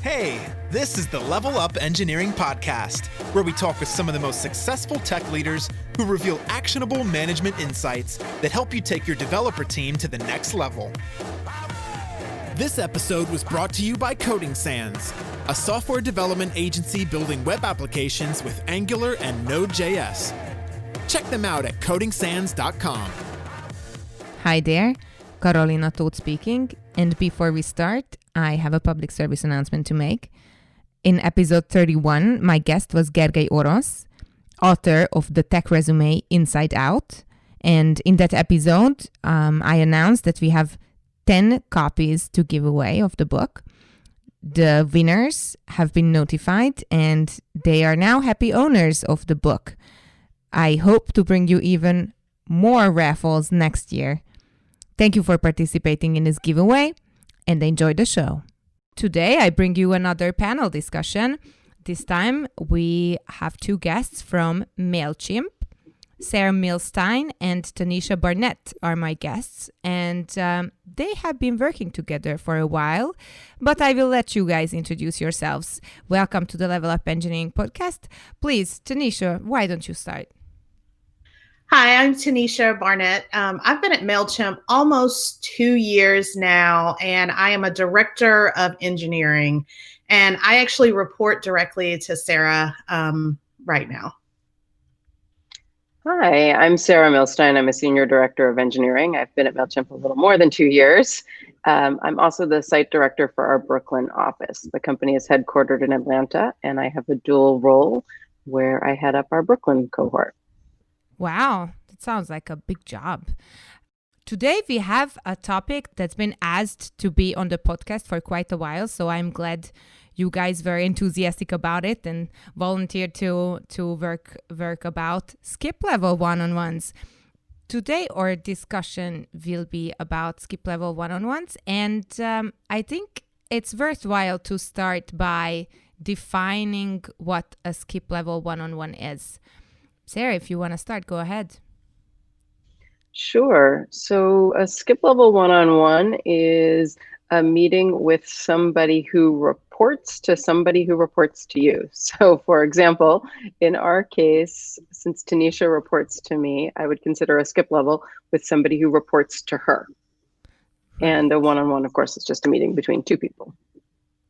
Hey, this is the Level Up Engineering Podcast, where we talk with some of the most successful tech leaders who reveal actionable management insights that help you take your developer team to the next level. This episode was brought to you by Coding Sans, a software development agency building web applications with Angular and Node.js. Check them out at codingsans.com. Hi there, Carolina Toth speaking, and before we start, I have a public service announcement to make. In episode 31, my guest was Gergely Orosz, author of the tech resume Inside Out. And in that episode, I announced that we have 10 copies to give away of the book. The winners have been notified and they are now happy owners of the book. I hope to bring you even more raffles next year. Thank you for participating in this giveaway and enjoy the show. Today, I bring you another panel discussion. This time, we have two guests from Mailchimp. Sarah Milstein and Tanisha Barnett are my guests, and they have been working together for a while, but I will let you guys introduce yourselves. Welcome to the Level Up Engineering Podcast. Please, Tanisha, why don't you start? Hi, I'm Tanisha Barnett. I've been at Mailchimp almost 2 years now, and I am a director of engineering. And I actually report directly to Sarah right now. Hi, I'm Sarah Milstein. I'm a senior director of engineering. I've been at Mailchimp a little more than 2 years. I'm also the site director for our Brooklyn office. The company is headquartered in Atlanta, and I have a dual role where I head up our Brooklyn cohort. Wow, that sounds like a big job. Today we have a topic that's been asked to be on the podcast for quite a while, so I'm glad you guys were enthusiastic about it and volunteered to work about skip level one-on-ones. Today our discussion will be about skip level one-on-ones, and I think it's worthwhile to start by defining what a skip level one-on-one is. Sarah, if you want to start, go ahead. Sure. So a skip level one-on-one is a meeting with somebody who reports to somebody who reports to you. So for example, in our case, since Tanisha reports to me, I would consider a skip level with somebody who reports to her. And a one-on-one, of course, is just a meeting between two people.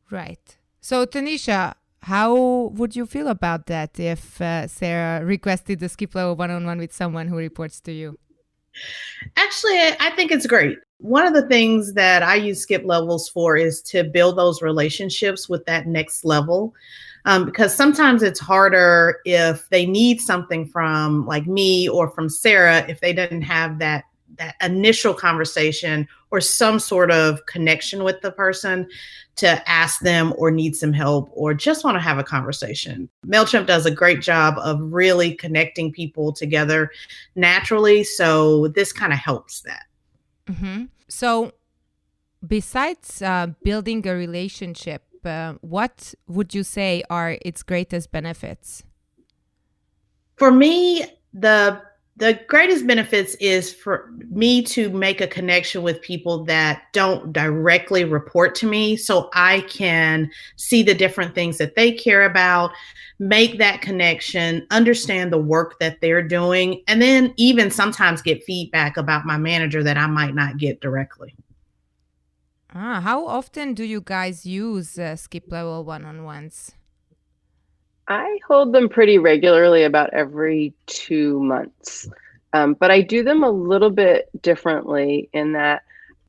Right. So Tanisha, how would you feel about that if Sarah requested the skip level one-on-one with someone who reports to you? Actually, I think it's great. One of the things that I use skip levels for is to build those relationships with that next level. Because sometimes it's harder if they need something from like me or from Sarah, if they didn't have that initial conversation or some sort of connection with the person to ask them or need some help or just want to have a conversation. Mailchimp does a great job of really connecting people together naturally. So this kind of helps that. Mm-hmm. So besides building a relationship, what would you say are its greatest benefits? For me, the greatest benefits is for me to make a connection with people that don't directly report to me so I can see the different things that they care about, make that connection, understand the work that they're doing, and then even sometimes get feedback about my manager that I might not get directly. How often do you guys use skip level one-on-ones? I hold them pretty regularly, about every 2 months. But I do them a little bit differently in that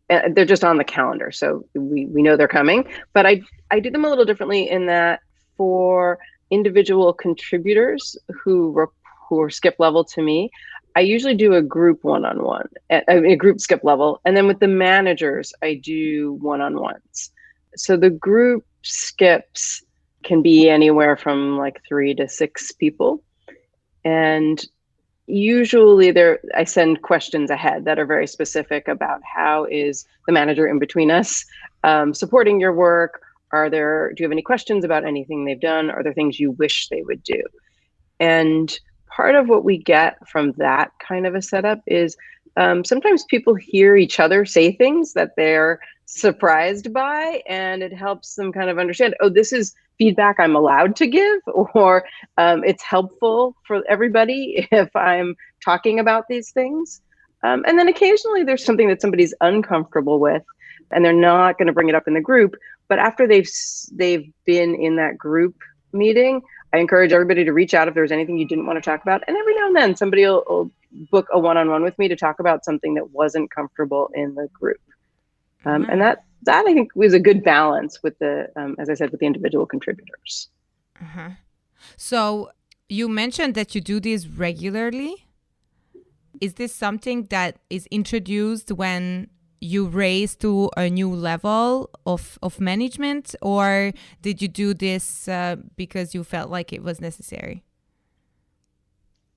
they're just on the calendar. So we know they're coming. But I do them a little differently in that for individual contributors who are skip level to me, I usually do a group one-on-one, a group skip level. And then with the managers, I do one-on-ones. So the group skips can be anywhere from like 3 to 6 people. And usually I send questions ahead that are very specific about how is the manager in between us supporting your work? Do you have any questions about anything they've done? Are there things you wish they would do? And part of what we get from that kind of a setup is sometimes people hear each other say things that they're surprised by, and it helps them kind of understand, oh, this is feedback I'm allowed to give, or it's helpful for everybody if I'm talking about these things. And then occasionally there's something that somebody's uncomfortable with and they're not going to bring it up in the group. But after they've been in that group meeting, I encourage everybody to reach out if there's anything you didn't want to talk about. And every now and then somebody will book a one-on-one with me to talk about something that wasn't comfortable in the group. And that I think was a good balance with the, as I said, with the individual contributors. Uh-huh. So you mentioned that you do this regularly. Is this something that is introduced when you raise to a new level of management, or did you do this because you felt like it was necessary?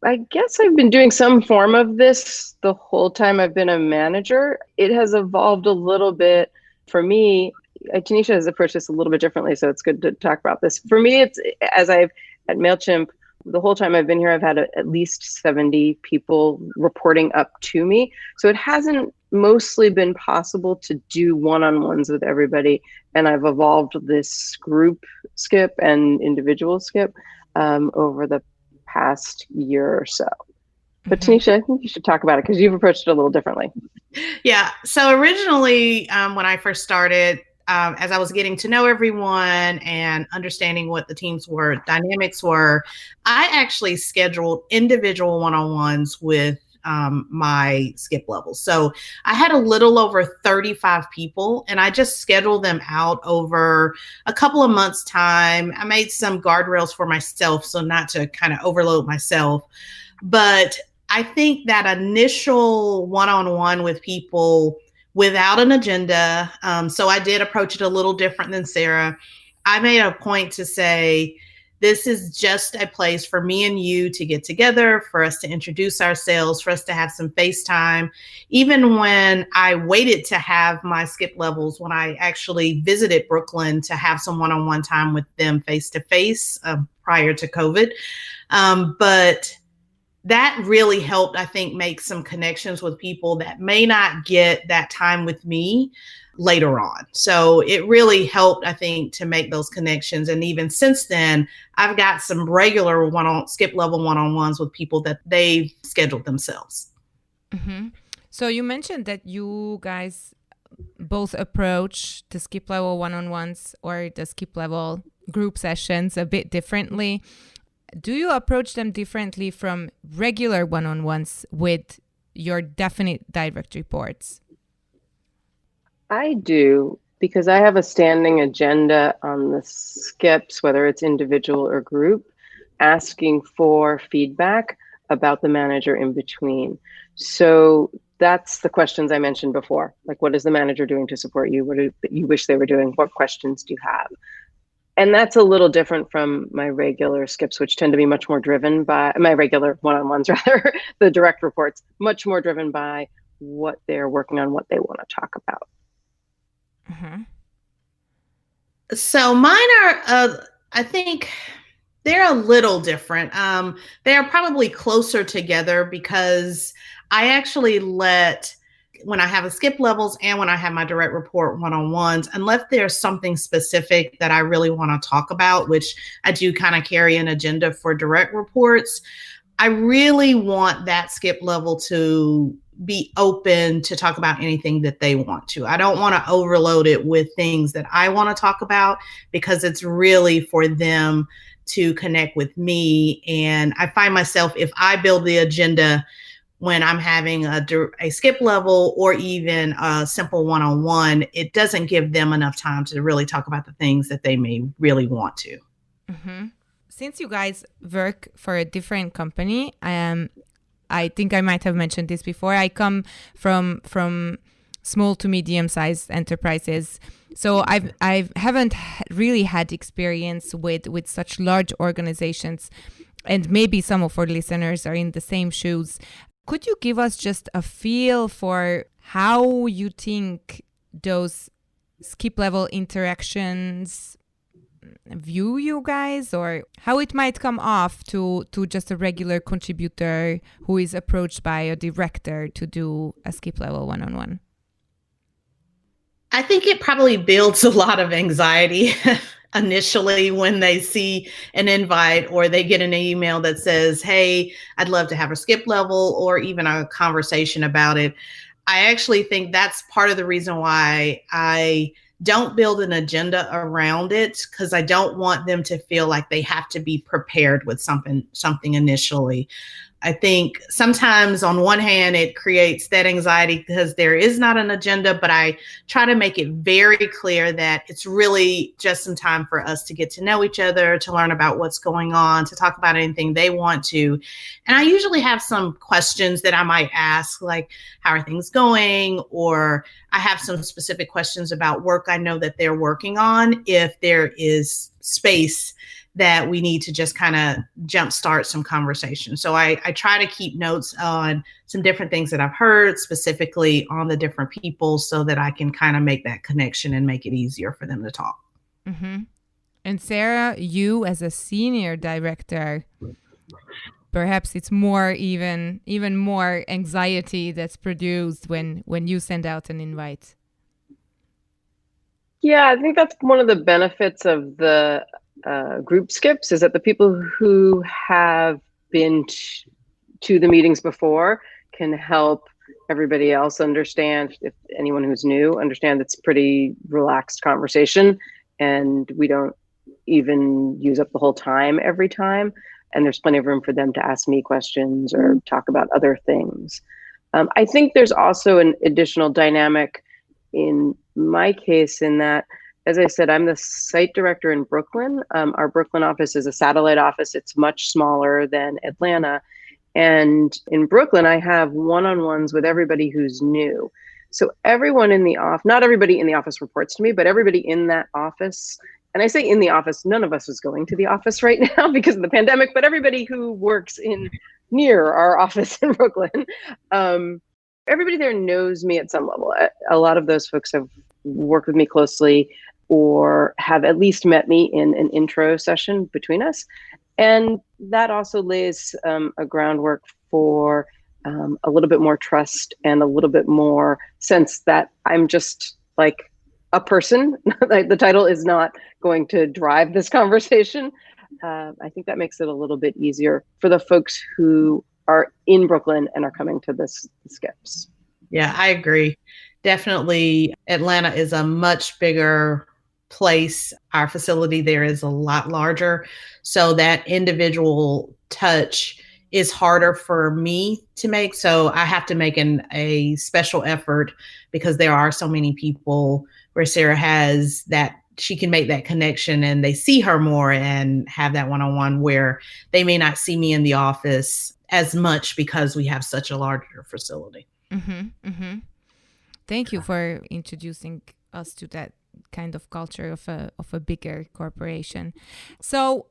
I guess I've been doing some form of this the whole time I've been a manager. It has evolved a little bit for me. Tanisha has approached this a little bit differently, so it's good to talk about this. For me, it's as I've at Mailchimp, the whole time I've been here, I've had at least 70 people reporting up to me. So it hasn't mostly been possible to do one-on-ones with everybody. And I've evolved this group skip and individual skip over the past year or so. But Tanisha, I think you should talk about it because you've approached it a little differently. Yeah. So originally, when I first started, as I was getting to know everyone and understanding what the teams were, dynamics were, I actually scheduled individual one-on-ones with my skip levels. So I had a little over 35 people, and I just scheduled them out over a couple of months' time. I made some guardrails for myself, so not to kind of overload myself. But I think that initial one-on-one with people without an agenda, so I did approach it a little different than Sarah. I made a point to say, this is just a place for me and you to get together, for us to introduce ourselves, for us to have some FaceTime. Even when I waited to have my skip levels, when I actually visited Brooklyn to have some one-on-one time with them face-to-face prior to COVID. But that really helped, I think, make some connections with people that may not get that time with me later on. So it really helped, I think, to make those connections. And even since then, I've got some regular skip level one-on-ones with people that they've scheduled themselves. Mm-hmm. So you mentioned that you guys both approach the skip level one-on-ones or the skip level group sessions a bit differently. Do you approach them differently from regular one-on-ones with your definite direct reports? I do, because I have a standing agenda on the skips, whether it's individual or group, asking for feedback about the manager in between. So that's the questions I mentioned before. Like, what is the manager doing to support you? What do you wish they were doing? What questions do you have? And that's a little different from my regular skips, which tend to be much more driven by my regular one-on-ones, rather, the direct reports, much more driven by what they're working on, what they want to talk about. Mm-hmm. So mine are, I think they're a little different. They are probably closer together because I actually when I have a skip levels and when I have my direct report one-on-ones, unless there's something specific that I really want to talk about, which I do kind of carry an agenda for direct reports, I really want that skip level to be open to talk about anything that they want to. I don't want to overload it with things that I want to talk about because it's really for them to connect with me. And I find myself, if I build the agenda when I'm having a skip level or even a simple one-on-one, it doesn't give them enough time to really talk about the things that they may really want to. Mm-hmm. Since you guys work for a different company, I think I might have mentioned this before. I come from small to medium-sized enterprises, so I haven't really had experience with such large organizations, and maybe some of our listeners are in the same shoes. Could you give us just a feel for how you think those skip level interactions view you guys, or how it might come off to just a regular contributor who is approached by a director to do a skip level one-on-one? I think it probably builds a lot of anxiety initially when they see an invite or they get an email that says, "Hey, I'd love to have a skip level," or even a conversation about it. I actually think that's part of the reason why I don't build an agenda around it, because I don't want them to feel like they have to be prepared with something initially. I think sometimes on one hand, it creates that anxiety because there is not an agenda, but I try to make it very clear that it's really just some time for us to get to know each other, to learn about what's going on, to talk about anything they want to. And I usually have some questions that I might ask, like, how are things going? Or I have some specific questions about work I know that they're working on, if there is space that we need to just kind of jumpstart some conversation. So I try to keep notes on some different things that I've heard, specifically on the different people, so that I can kind of make that connection and make it easier for them to talk. Mm-hmm. And Sarah, you as a senior director, perhaps it's more even more anxiety that's produced when you send out an invite. Yeah, I think that's one of the benefits of the group skips, is that the people who have been to the meetings before can help everybody else understand, if anyone who's new, understand it's pretty relaxed conversation, and we don't even use up the whole time every time. And there's plenty of room for them to ask me questions or talk about other things. I think there's also an additional dynamic in my case, in that, as I said, I'm the site director in Brooklyn. Our Brooklyn office is a satellite office. It's much smaller than Atlanta. And in Brooklyn, I have one-on-ones with everybody who's new. So everyone in the office, not everybody in the office reports to me, but everybody in that office, and I say in the office, none of us is going to the office right now because of the pandemic, but everybody who works near our office in Brooklyn, everybody there knows me at some level. A lot of those folks have worked with me closely or have at least met me in an intro session between us. And that also lays a groundwork for a little bit more trust and a little bit more sense that I'm just like a person. The title is not going to drive this conversation. I think that makes it a little bit easier for the folks who are in Brooklyn and are coming to the skips. Yeah, I agree. Definitely, Atlanta is a much bigger place. Our facility there is a lot larger. So that individual touch is harder for me to make. So I have to make a special effort, because there are so many people where Sarah has that she can make that connection and they see her more and have that one-on-one, where they may not see me in the office as much because we have such a larger facility. Mm-hmm, mm-hmm. Thank you for introducing us to that kind of culture of a bigger corporation. So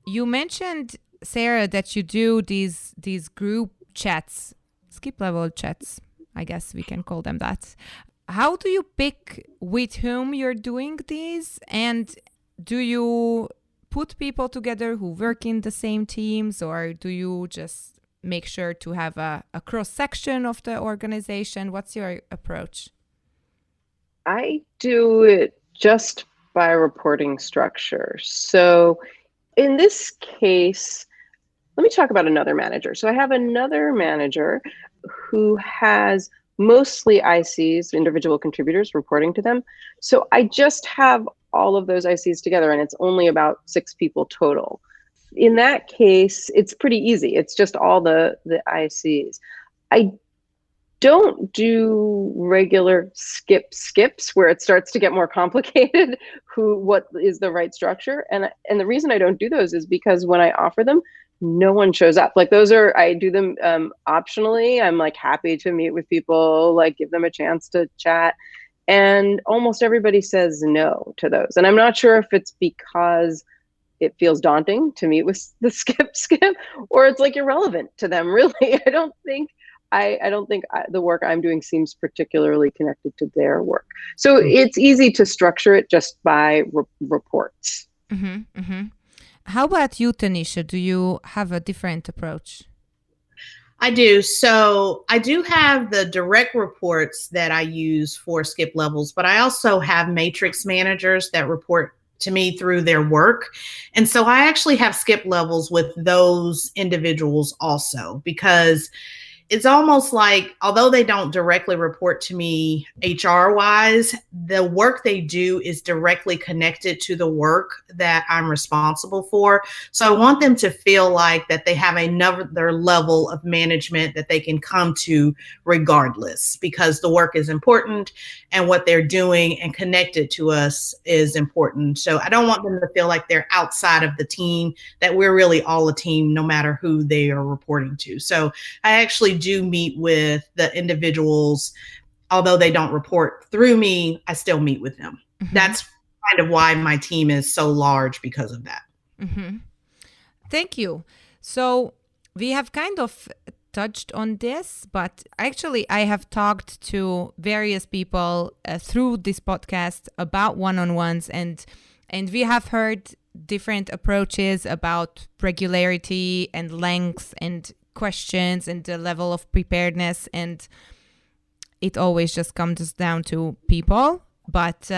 you mentioned, Sarah, that you do these group chats, skip level chats, I guess we can call them that. How do you pick with whom you're doing these? And do you put people together who work in the same teams, or do you just make sure to have a cross-section of the organization? What's your approach? I do it just by reporting structure. So in this case, let me talk about another manager. So I have another manager who has mostly ICs, individual contributors, reporting to them. So I just have all of those ICs together, and it's only about 6 people total. In that case, it's pretty easy. It's just all the ICs. I don't do regular skips where it starts to get more complicated, what is the right structure. And the reason I don't do those is because when I offer them, no one shows up. Like I do them optionally. I'm like happy to meet with people, like give them a chance to chat. And almost everybody says no to those. And I'm not sure if it's because it feels daunting to meet with the skip, or it's like irrelevant to them, really. I don't think the work I'm doing seems particularly connected to their work. So it's easy to structure it just by reports. Mm-hmm, mm-hmm. How about you, Tanisha? Do you have a different approach? I do. So I do have the direct reports that I use for skip levels, but I also have matrix managers that report to me through their work. And so I actually have skip levels with those individuals also, because it's almost like, although they don't directly report to me HR wise, the work they do is directly connected to the work that I'm responsible for. So I want them to feel like that they have another level of management that they can come to regardless, because the work is important and what they're doing and connected to us is important. So I don't want them to feel like they're outside of the team, that we're really all a team, no matter who they are reporting to. So I actually do meet with the individuals, although they don't report through me, I still meet with them. Mm-hmm. That's kind of why my team is so large, because of that. Mm-hmm. Thank you. So we have kind of touched on this, but actually I have talked to various people through this podcast about one-on-ones, and we have heard different approaches about regularity and length and questions and the level of preparedness, and it always just comes down to people. But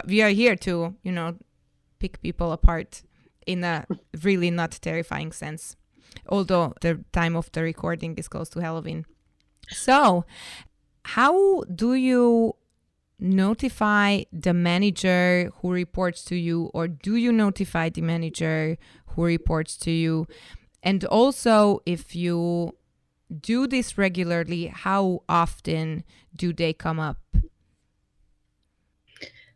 we are here to, pick people apart in a really not terrifying sense, although the time of the recording is close to Halloween. So how do you notify the manager who reports to you, or do you notify the manager who reports to you? And also, if you do this regularly, how often do they come up?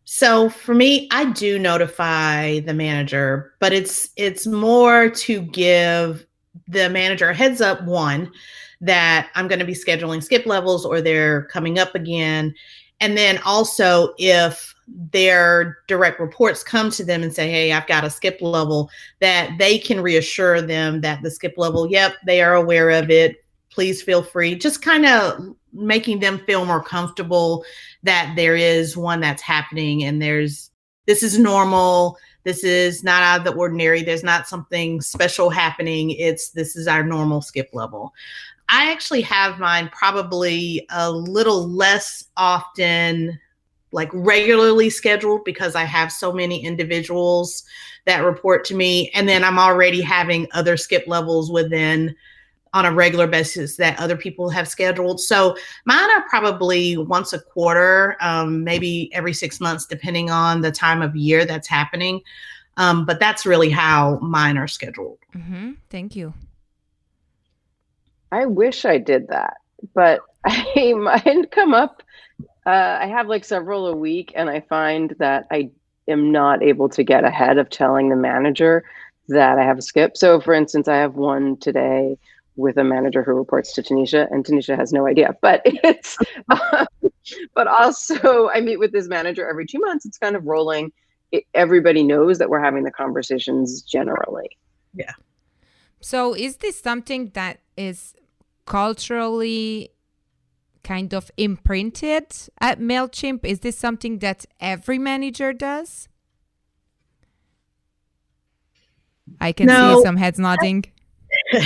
So for me, I do notify the manager, but it's more to give the manager a heads up, one, that I'm going to be scheduling skip levels or they're coming up again. And then also, if their direct reports come to them and say, hey, I've got a skip level, that they can reassure them that the skip level, yep, they are aware of it. Please feel free. Just kind of making them feel more comfortable that there is one that's happening, and this is normal. This is not out of the ordinary. There's not something special happening. This is our normal skip level. I actually have mine probably a little less often, like regularly scheduled, because I have so many individuals that report to me. And then I'm already having other skip levels within on a regular basis that other people have scheduled. So mine are probably once a quarter, maybe every 6 months, depending on the time of year that's happening. But that's really how mine are scheduled. Mm-hmm. Thank you. I wish I did that, but mine come up. I have like several a week, and I find that I am not able to get ahead of telling the manager that I have a skip. So for instance, I have one today with a manager who reports to Tanisha, and Tanisha has no idea, but it's, but also I meet with this manager every 2 months. It's kind of rolling. Everybody knows that we're having the conversations generally. Yeah. So is this something that is culturally kind of imprinted at Mailchimp? Is this something that every manager does? I can see some heads nodding.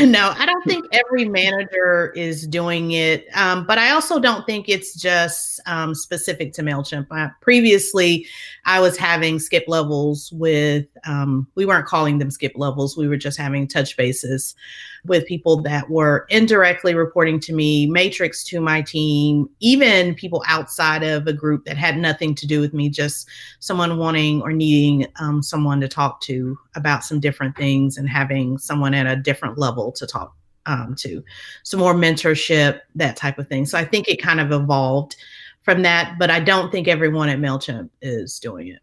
No, I don't think every manager is doing it. But I also don't think it's just specific to Mailchimp. Previously, I was having skip levels with, we weren't calling them skip levels. We were just having touch bases with people that were indirectly reporting to me, matrix to my team, even people outside of a group that had nothing to do with me, just someone wanting or needing someone to talk to about some different things, and having someone at a different level to talk to, some more mentorship, that type of thing. So I think it kind of evolved from that, but I don't think everyone at Mailchimp is doing it.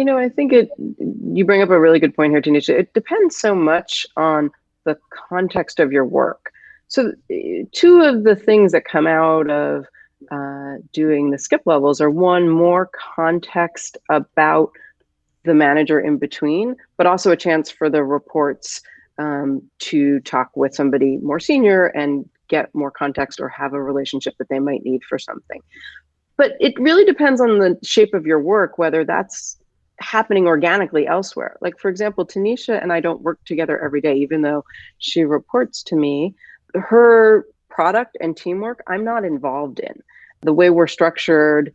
I think you bring up a really good point here, Tanisha. It depends so much on the context of your work. So two of the things that come out of doing the skip levels are, one, more context about the manager in between, but also a chance for the reports to talk with somebody more senior and get more context or have a relationship that they might need for something. But it really depends on the shape of your work, whether that's happening organically elsewhere. Like, for example, Tanisha and I don't work together every day, even though she reports to me. Her product and teamwork, I'm not involved in. The way we're structured,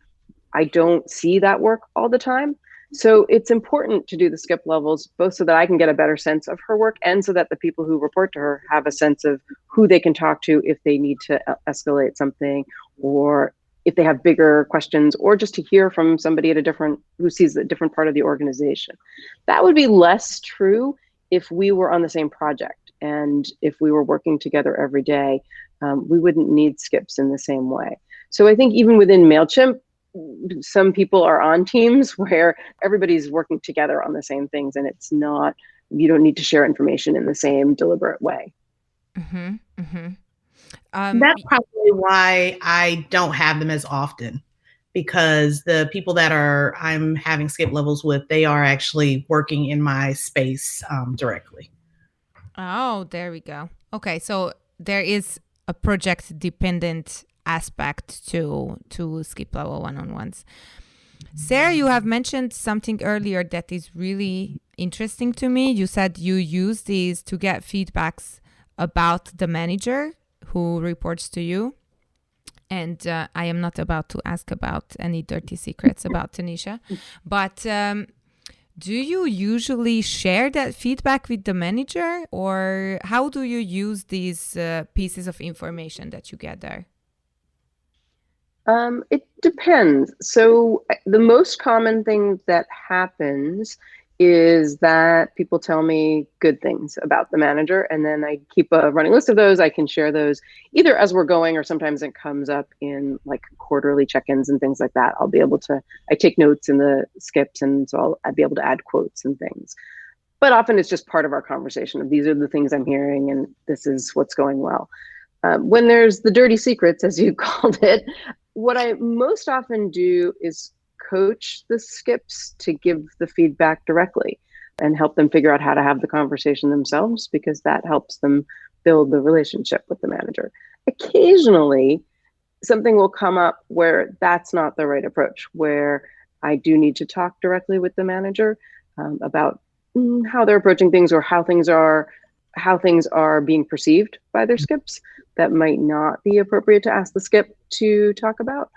I don't see that work all the time. So it's important to do the skip levels, both so that I can get a better sense of her work and so that the people who report to her have a sense of who they can talk to if they need to escalate something, or if they have bigger questions, or just to hear from somebody who sees a different part of the organization. That would be less true if we were on the same project and if we were working together every day. We wouldn't need skips in the same way. So I think even within Mailchimp, some people are on teams where everybody's working together on the same things, and you don't need to share information in the same deliberate way. Mm-hmm, mm-hmm. That's probably why I don't have them as often, because the people that I'm having skip levels with, they are actually working in my space directly. Oh, there we go. Okay, so there is a project dependent aspect to skip level one-on-ones. Sarah, you have mentioned something earlier that is really interesting to me. You said you use these to get feedbacks about the manager who reports to you. And I am not about to ask about any dirty secrets about Tanisha, but do you usually share that feedback with the manager, or how do you use these pieces of information that you get there? It depends. So the most common thing that happens is that people tell me good things about the manager, and then I keep a running list of those. I can share those either as we're going, or sometimes it comes up in like quarterly check-ins and things like that. I take notes in the skips, and so I'll be able to add quotes and things. But often it's just part of our conversation of these are the things I'm hearing and this is what's going well. When there's the dirty secrets, as you called it, what I most often do is coach the skips to give the feedback directly and help them figure out how to have the conversation themselves, because that helps them build the relationship with the manager. Occasionally, something will come up where that's not the right approach, where I do need to talk directly with the manager about how they're approaching things, or how things are being perceived by their skips that might not be appropriate to ask the skip to talk about.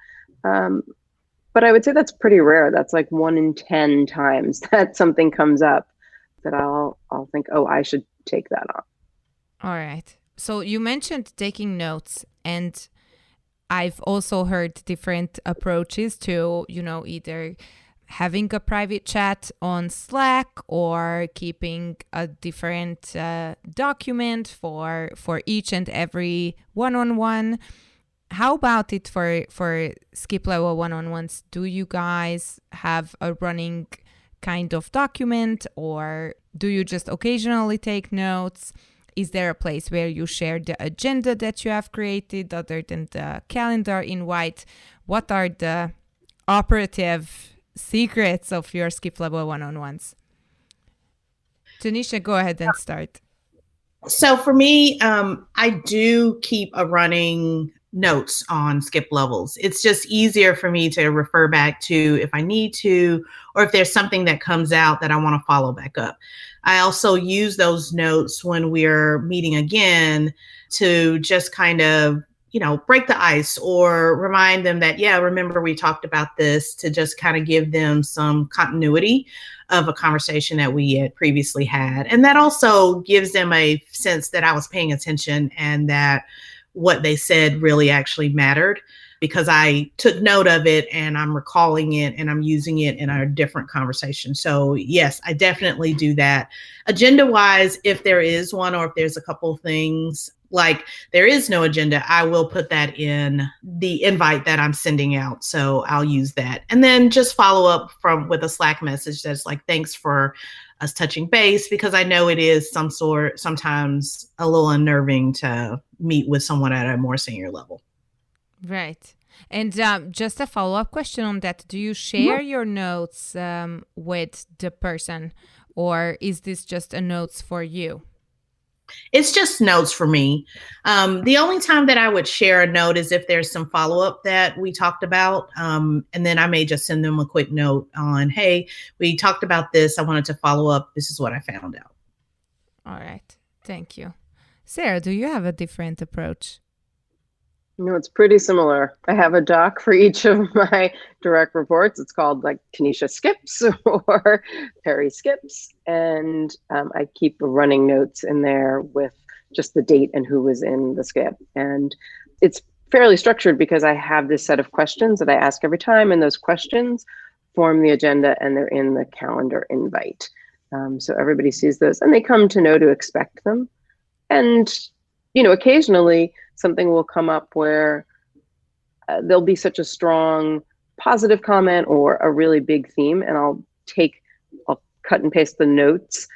But I would say that's pretty rare. That's like 1 in 10 times that something comes up that I'll think, oh, I should take that on. All right. So you mentioned taking notes, and I've also heard different approaches to, either having a private chat on Slack or keeping a different document for each and every one-on-one. How about it for skip level one-on-ones? Do you guys have a running kind of document, or do you just occasionally take notes? Is there a place where you share the agenda that you have created other than the calendar invite? What are the operative secrets of your skip level one-on-ones? Tanisha, go ahead and start. So for me, I do keep a running notes on skip levels. It's just easier for me to refer back to if I need to, or if there's something that comes out that I want to follow back up. I also use those notes when we're meeting again to just kind of, break the ice or remind them that, remember we talked about this, to just kind of give them some continuity of a conversation that we had previously had. And that also gives them a sense that I was paying attention and that what they said really actually mattered, because I took note of it and I'm recalling it and I'm using it in a different conversation. So yes, I definitely do that. Agenda wise, if there is one, or if there's a couple of things like there is no agenda, I will put that in the invite that I'm sending out. So I'll use that. And then just follow up with a Slack message that's like, thanks for us touching base, because I know it is sometimes a little unnerving to meet with someone at a more senior level. Right. And just a follow-up question on that. Do you share your notes with the person, or is this just a notes for you? It's just notes for me. The only time that I would share a note is if there's some follow-up that we talked about. And then I may just send them a quick note on, hey, we talked about this. I wanted to follow up. This is what I found out. All right. Thank you. Sarah, do you have a different approach? It's pretty similar. I have a doc for each of my direct reports. It's called like Tanisha Skips or Perry Skips. And I keep running notes in there with just the date and who was in the skip. And it's fairly structured because I have this set of questions that I ask every time. And those questions form the agenda and they're in the calendar invite. So everybody sees those and they come to know to expect them. And, occasionally something will come up where there'll be such a strong positive comment or a really big theme, and I'll cut and paste the notes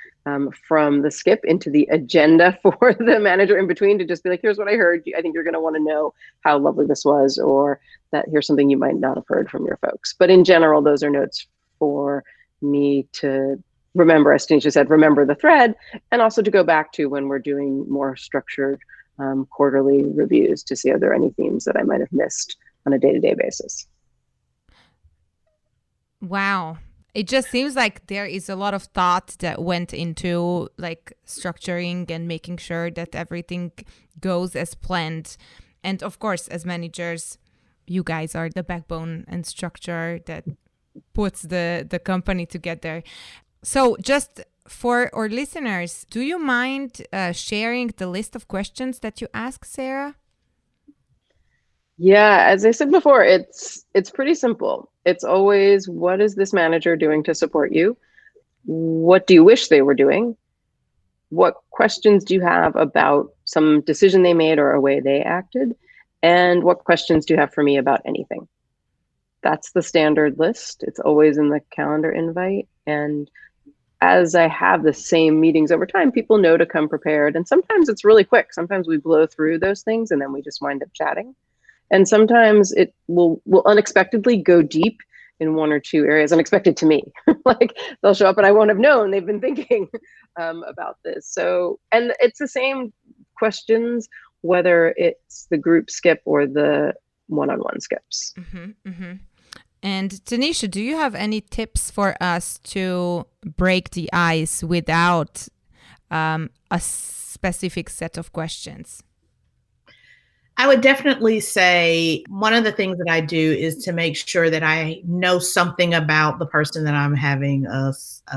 from the skip into the agenda for the manager in between to just be like, here's what I heard. I think you're going to want to know how lovely this was, or that here's something you might not have heard from your folks. But in general, those are notes for me to remember, as Tanisha said, remember the thread, and also to go back to when we're doing more structured quarterly reviews to see are there any themes that I might have missed on a day-to-day basis. Wow. It just seems like there is a lot of thought that went into like structuring and making sure that everything goes as planned. And of course, as managers, you guys are the backbone and structure that puts the company together. So just for our listeners, do you mind sharing the list of questions that you ask, Sarah? Yeah, as I said before, it's pretty simple. It's always, what is this manager doing to support you? What do you wish they were doing? What questions do you have about some decision they made or a way they acted? And what questions do you have for me about anything? That's the standard list. It's always in the calendar invite. And as I have the same meetings over time, people know to come prepared. And sometimes it's really quick. Sometimes we blow through those things and then we just wind up chatting. And sometimes it will unexpectedly go deep in one or two areas, unexpected to me. Like they'll show up and I won't have known they've been thinking about this. So, and it's the same questions, whether it's the group skip or the one-on-one skips. Mm-hmm, mm-hmm. And Tanisha, do you have any tips for us to break the ice without a specific set of questions? I would definitely say one of the things that I do is to make sure that I know something about the person that I'm having a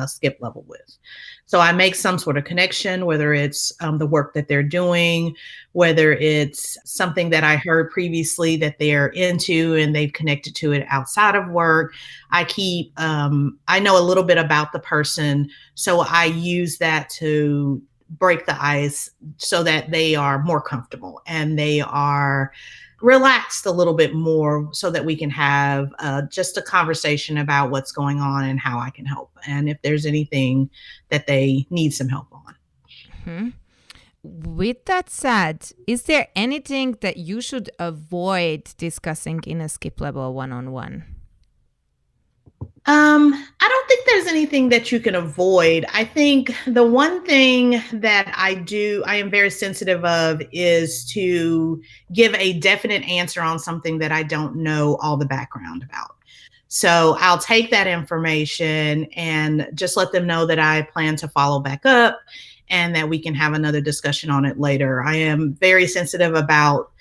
skip level with. So I make some sort of connection, whether it's the work that they're doing, whether it's something that I heard previously that they're into and they've connected to it outside of work. I know a little bit about the person, so I use that to break the ice so that they are more comfortable and they are relaxed a little bit more so that we can have just a conversation about what's going on and how I can help. And if there's anything that they need some help on. Mm-hmm. With that said, is there anything that you should avoid discussing in a skip level one-on-one? I don't think there's anything that you can avoid. I think the one thing that I am very sensitive of is to give a definite answer on something that I don't know all the background about. So I'll take that information and just let them know that I plan to follow back up and that we can have another discussion on it later. I am very sensitive about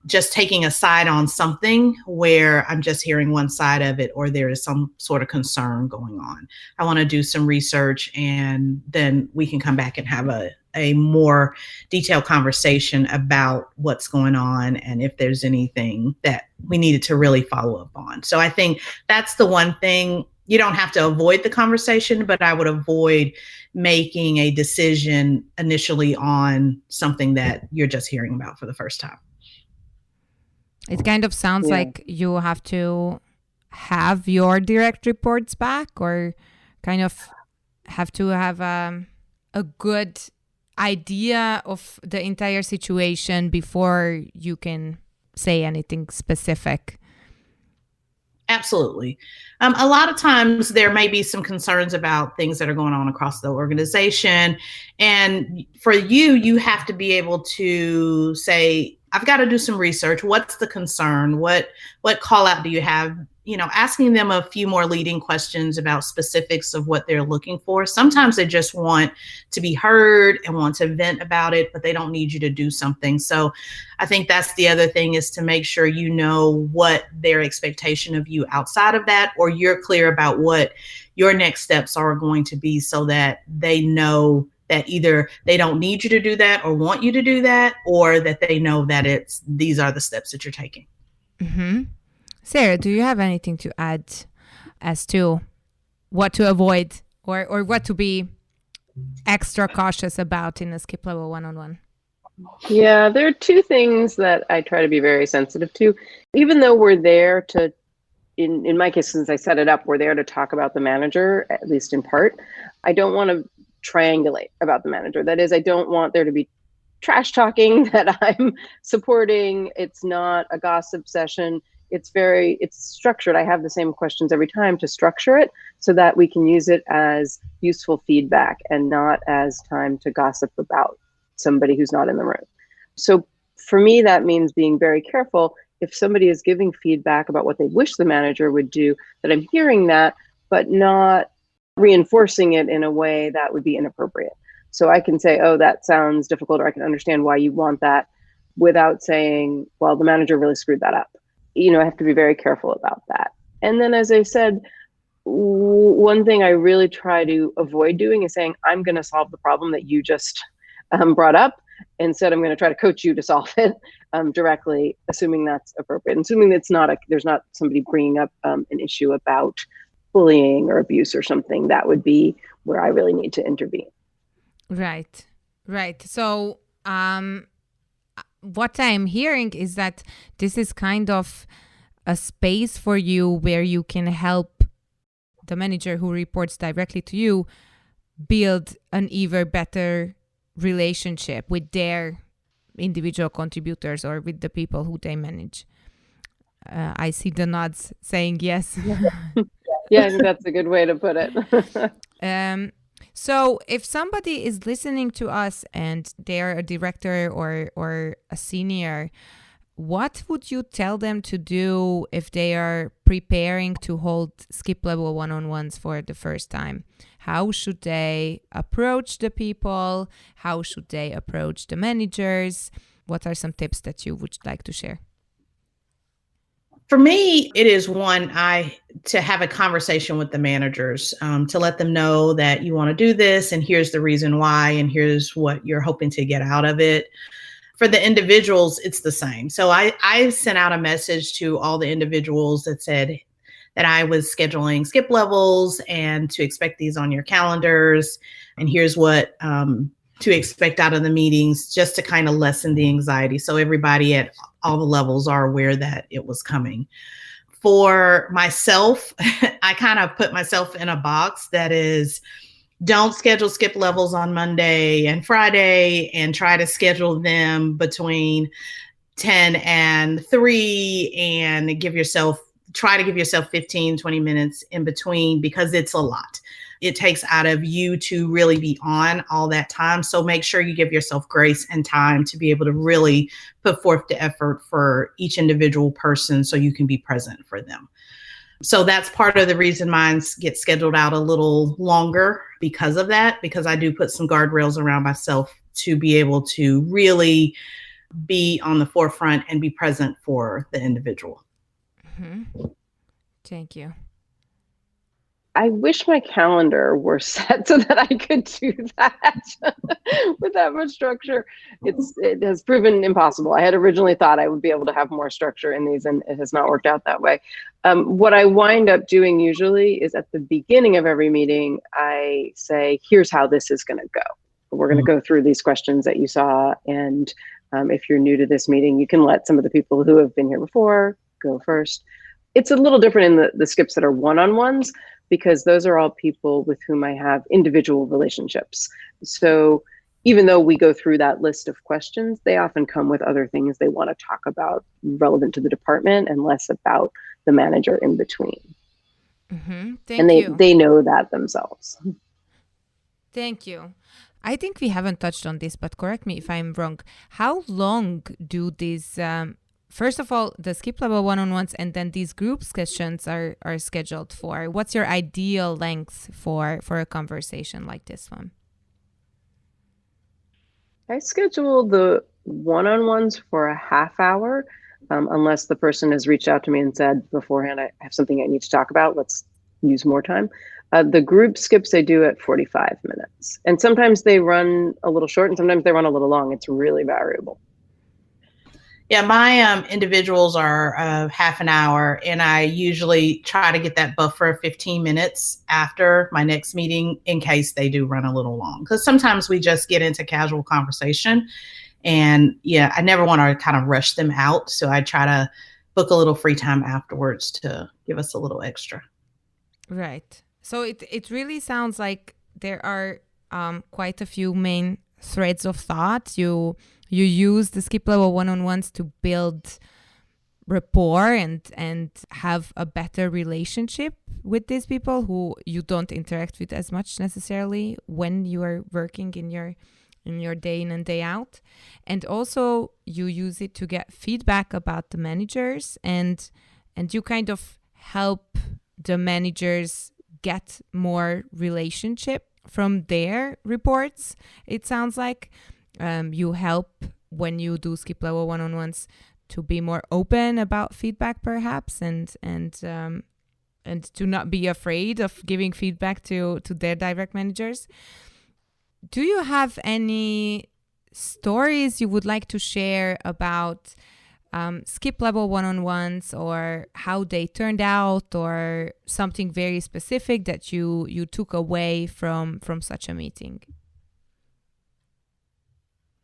just taking a side on something where I'm just hearing one side of it or there is some sort of concern going on. I want to do some research and then we can come back and have a more detailed conversation about what's going on and if there's anything that we needed to really follow up on. So I think that's the one thing. You don't have to avoid the conversation, but I would avoid making a decision initially on something that you're just hearing about for the first time. It kind of sounds like you have to have your direct reports back or kind of have to have a good idea of the entire situation before you can say anything specific. Absolutely. A lot of times there may be some concerns about things that are going on across the organization. And for you have to be able to say, I've got to do some research. What's the concern? What call out do you have? asking them a few more leading questions about specifics of what they're looking for. Sometimes they just want to be heard and want to vent about it, but they don't need you to do something. So I think that's the other thing, is to make sure you know what their expectation of you outside of that, or you're clear about what your next steps are going to be, so that they know that either they don't need you to do that or want you to do that, or that they know that these are the steps that you're taking. Mm-hmm. Sarah, do you have anything to add as to what to avoid or what to be extra cautious about in a skip level one-on-one? Yeah, there are two things that I try to be very sensitive to. Even though we're there to, in my case, since I set it up, we're there to talk about the manager, at least in part. I don't want to triangulate about the manager. That is, I don't want there to be trash talking that I'm supporting. It's not a gossip session. It's structured. I have the same questions every time to structure it so that we can use it as useful feedback and not as time to gossip about somebody who's not in the room. So for me, that means being very careful. If somebody is giving feedback about what they wish the manager would do, that I'm hearing that, but not reinforcing it in a way that would be inappropriate. So I can say, oh, that sounds difficult, or I can understand why you want that, without saying, well, the manager really screwed that up. I have to be very careful about that. And then, as I said, one thing I really try to avoid doing is saying, I'm going to solve the problem that you just brought up. Instead, I'm going to try to coach you to solve it directly, assuming that's appropriate, assuming it's not there's not somebody bringing up an issue about bullying or abuse or something. That would be where I really need to intervene. Right. So what I'm hearing is that this is kind of a space for you where you can help the manager who reports directly to you build an even better relationship with their individual contributors or with the people who they manage. I see the nods saying yes. Yeah, I think that's a good way to put it. So if somebody is listening to us and they're a director or a senior, what would you tell them to do if they are preparing to hold skip level one-on-ones for the first time? How should they approach the people? How should they approach the managers? What are some tips that you would like to share? For me, it is to have a conversation with the managers, to let them know that you want to do this, and here's the reason why, and here's what you're hoping to get out of it. For the individuals, it's the same. So I sent out a message to all the individuals that said that I was scheduling skip levels and to expect these on your calendars. And here's what to expect out of the meetings, just to kind of lessen the anxiety. So everybody at all the levels are aware that it was coming. For myself, I kind of put myself in a box that is, don't schedule skip levels on Monday and Friday, and try to schedule them between 10 and 3, and try to give yourself 15, 20 minutes in between, because it's a lot. It takes out of you to really be on all that time. So make sure you give yourself grace and time to be able to really put forth the effort for each individual person so you can be present for them. So that's part of the reason mine gets scheduled out a little longer because of that, because I do put some guardrails around myself to be able to really be on the forefront and be present for the individual. Mm-hmm. Thank you. I wish my calendar were set so that I could do that with that much structure. It has proven impossible. I had originally thought I would be able to have more structure in these, and it has not worked out that way. What I wind up doing usually is at the beginning of every meeting, I say, here's how this is going to go. We're going to go through these questions that you saw. And if you're new to this meeting, you can let some of the people who have been here before go first. It's a little different in the skips that are one-on-ones, because those are all people with whom I have individual relationships. So even though we go through that list of questions, they often come with other things they want to talk about relevant to the department and less about the manager in between. Mm-hmm. They know that themselves. Thank you. I think we haven't touched on this, but correct me if I'm wrong. How long do these first of all, the skip level one-on-ones and then these group sessions are scheduled for? What's your ideal length for a conversation like this one? I schedule the one-on-ones for a half hour, unless the person has reached out to me and said beforehand, I have something I need to talk about. Let's use more time. The group skips I do at 45 minutes. And sometimes they run a little short and sometimes they run a little long. It's really variable. Yeah, my individuals are half an hour, and I usually try to get that buffer of 15 minutes after my next meeting in case they do run a little long. Because sometimes we just get into casual conversation, and yeah, I never want to kind of rush them out. So I try to book a little free time afterwards to give us a little extra. Right. So it really sounds like there are quite a few main threads of thought. You use the skip level one-on-ones to build rapport and have a better relationship with these people who you don't interact with as much necessarily when you are working in your day in and day out. And also you use it to get feedback about the managers and you kind of help the managers get more relationship from their reports. It sounds like you help when you do skip level one-on-ones to be more open about feedback perhaps and to not be afraid of giving feedback to their direct managers. Do you have any stories you would like to share about skip level one-on-ones or how they turned out or something very specific that you took away from such a meeting?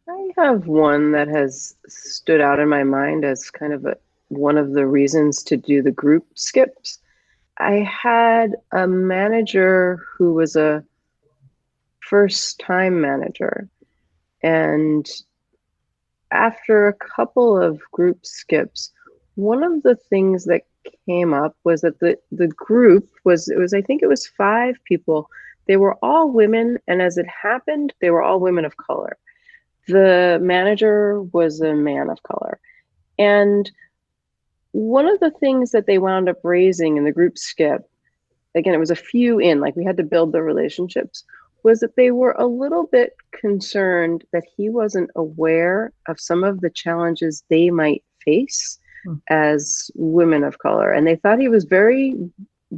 I have one that has stood out in my mind as kind of one of the reasons to do the group skips. I had a manager who was a first-time manager, and after a couple of group skips, one of the things that came up was that the group was I think it was 5 people. They were all women, and as it happened, they were all women of color. The manager was a man of color. And one of the things that they wound up raising in the group skip, again, it was a few in, like we had to build the relationships, was that they were a little bit concerned that he wasn't aware of some of the challenges they might face as women of color. And they thought he was very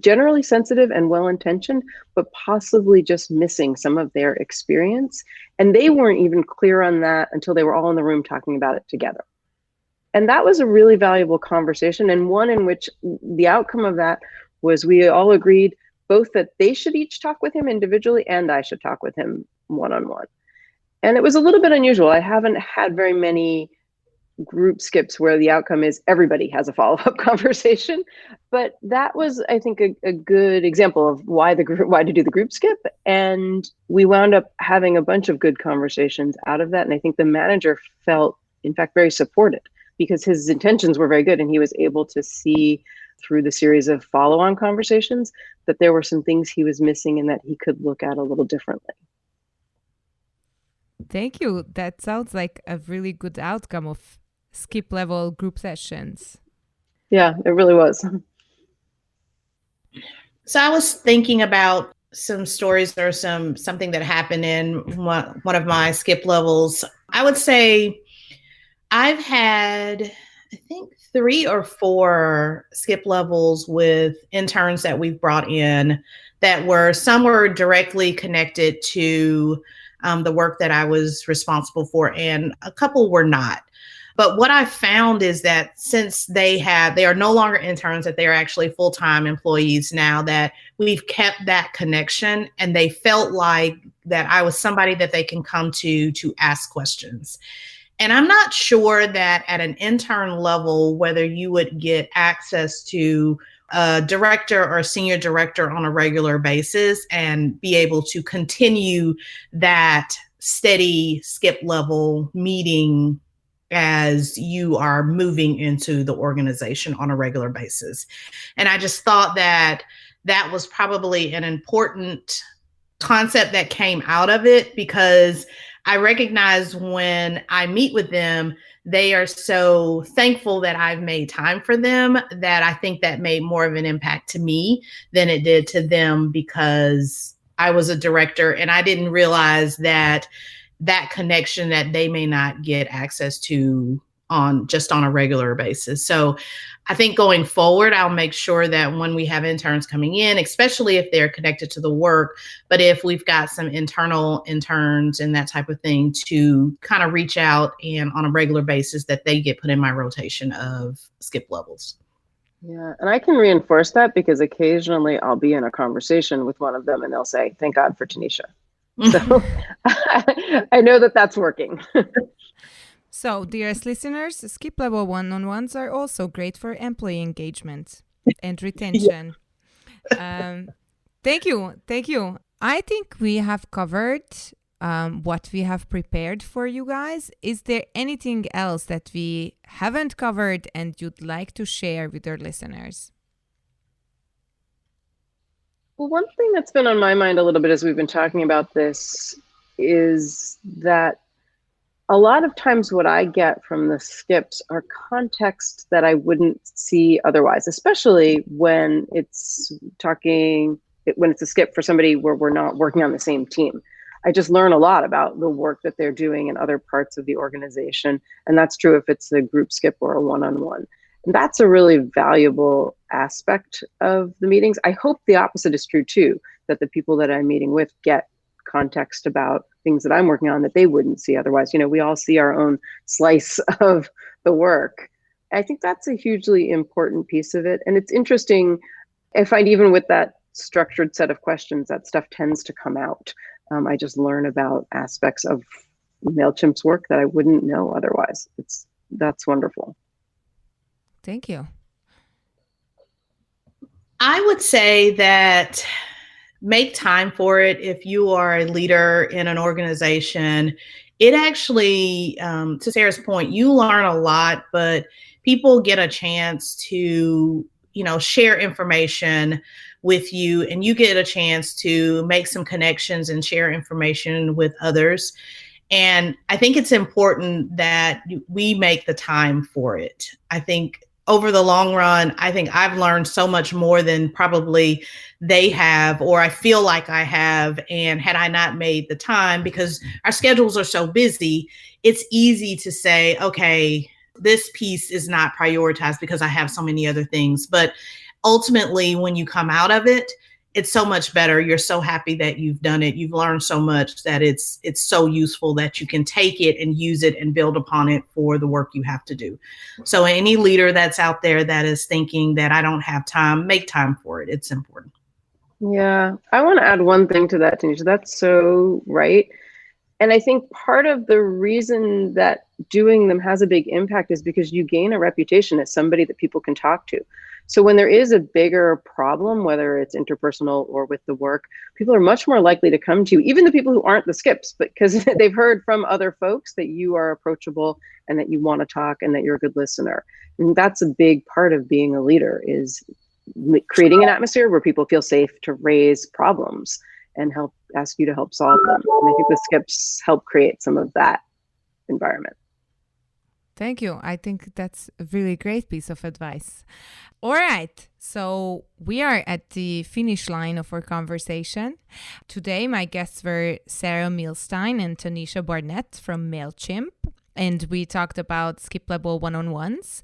generally sensitive and well-intentioned, but possibly just missing some of their experience. And they weren't even clear on that until they were all in the room talking about it together. And that was a really valuable conversation, and one in which the outcome of that was we all agreed both that they should each talk with him individually and I should talk with him one-on-one. And it was a little bit unusual. I haven't had very many group skips where the outcome is everybody has a follow-up conversation, but that was, I think, a good example of why to do the group skip. And we wound up having a bunch of good conversations out of that. And I think the manager felt, in fact, very supported because his intentions were very good, and he was able to see through the series of follow-on conversations that there were some things he was missing and that he could look at a little differently. Thank you. That sounds like a really good outcome of skip level group sessions. Yeah, it really was. So I was thinking about some stories or something that happened in one of my skip levels. I would say I've had, I think, 3 or 4 skip levels with interns that we've brought in that some were directly connected to the work that I was responsible for, and a couple were not. But what I found is that since they are no longer interns, that they are actually full-time employees now, that we've kept that connection, and they felt like that I was somebody that they can come to ask questions. And I'm not sure that at an intern level, whether you would get access to a director or a senior director on a regular basis and be able to continue that steady skip level meeting as you are moving into the organization on a regular basis. And I just thought that that was probably an important concept that came out of it, because I recognize when I meet with them, they are so thankful that I've made time for them that I think that made more of an impact to me than it did to them, because I was a director and I didn't realize that connection that they may not get access to on a regular basis. So I think going forward, I'll make sure that when we have interns coming in, especially if they're connected to the work, but if we've got some internal interns and that type of thing, to kind of reach out and on a regular basis that they get put in my rotation of skip levels. Yeah, and I can reinforce that because occasionally I'll be in a conversation with one of them and they'll say, "Thank God for Tanisha." So I know that that's working. So, dearest listeners, skip level one-on-ones are also great for employee engagement and retention. Thank you. I think we have covered what we have prepared for you guys. Is there anything else that we haven't covered and you'd like to share with our listeners? Well, one thing that's been on my mind a little bit as we've been talking about this is that a lot of times what I get from the skips are context that I wouldn't see otherwise, especially when it's a skip for somebody where we're not working on the same team. I just learn a lot about the work that they're doing in other parts of the organization. And that's true if it's a group skip or a one-on-one. And that's a really valuable aspect of the meetings. I hope the opposite is true too, that the people that I'm meeting with get context about things that I'm working on that they wouldn't see otherwise. You know, we all see our own slice of the work. I think that's a hugely important piece of it. And it's interesting, I find even with that structured set of questions, that stuff tends to come out. I just learn about aspects of Mailchimp's work that I wouldn't know otherwise. That's wonderful. Thank you. I would say that make time for it. If you are a leader in an organization, it actually, to Sarah's point, you learn a lot, but people get a chance to, share information with you, and you get a chance to make some connections and share information with others. And I think it's important that we make the time for it. I think over the long run, I think I've learned so much more than probably they have, or I feel like I have. And had I not made the time, because our schedules are so busy, it's easy to say, okay, this piece is not prioritized because I have so many other things. But ultimately, when you come out of it, it's so much better. You're so happy that you've done it. You've learned so much that it's so useful that you can take it and use it and build upon it for the work you have to do. So any leader that's out there that is thinking that I don't have time, make time for it. It's important. Yeah, I want to add one thing to that, Tanisha. That's so right. And I think part of the reason that doing them has a big impact is because you gain a reputation as somebody that people can talk to. So when there is a bigger problem, whether it's interpersonal or with the work, people are much more likely to come to you, even the people who aren't the skips, because they've heard from other folks that you are approachable and that you want to talk and that you're a good listener. And that's a big part of being a leader, is creating an atmosphere where people feel safe to raise problems and ask you to help solve them. And I think the skips help create some of that environment. Thank you. I think that's a really great piece of advice. All right. So we are at the finish line of our conversation. Today, my guests were Sarah Milstein and Tanisha Barnett from Mailchimp. And we talked about skip level one-on-ones.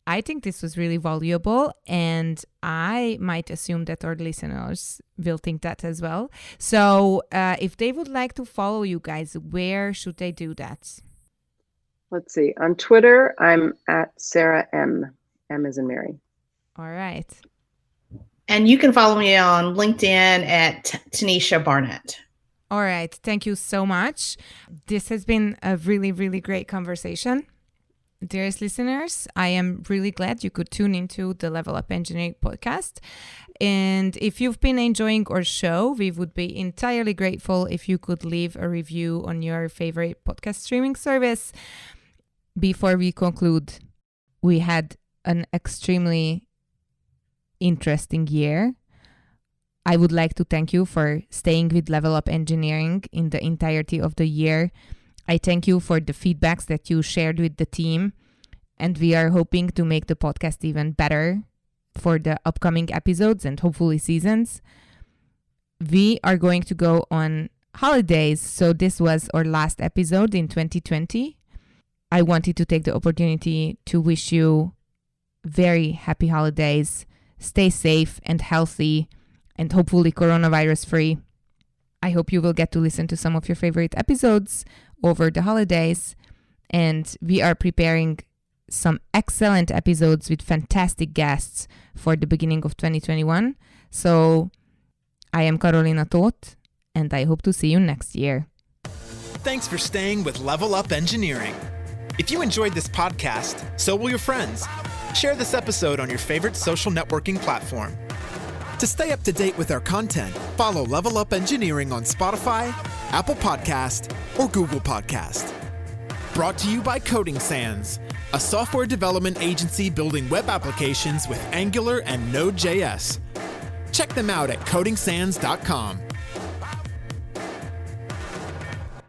I think this was really valuable, and I might assume that our listeners will think that as well. So if they would like to follow you guys, where should they do that? Let's see. On Twitter, I'm at Sarah M. M as in Mary. All right. And you can follow me on LinkedIn at Tanisha Barnett. All right. Thank you so much. This has been a really, really great conversation. Dearest listeners, I am really glad you could tune into the Level Up Engineering podcast. And if you've been enjoying our show, we would be entirely grateful if you could leave a review on your favorite podcast streaming service. Before we conclude, we had an extremely interesting year. I would like to thank you for staying with Level Up Engineering in the entirety of the year. I thank you for the feedbacks that you shared with the team, and we are hoping to make the podcast even better for the upcoming episodes and hopefully seasons. We are going to go on holidays, so this was our last episode in 2020. I wanted to take the opportunity to wish you very happy holidays. Stay safe and healthy and hopefully coronavirus free. I hope you will get to listen to some of your favorite episodes over the holidays. And we are preparing some excellent episodes with fantastic guests for the beginning of 2021. So I am Karolina Tóth, and I hope to see you next year. Thanks for staying with Level Up Engineering. If you enjoyed this podcast, so will your friends. Share this episode on your favorite social networking platform. To stay up to date with our content, follow Level Up Engineering on Spotify, Apple Podcast, or Google Podcast. Brought to you by Coding Sans, a software development agency building web applications with Angular and Node.js. Check them out at codingsans.com.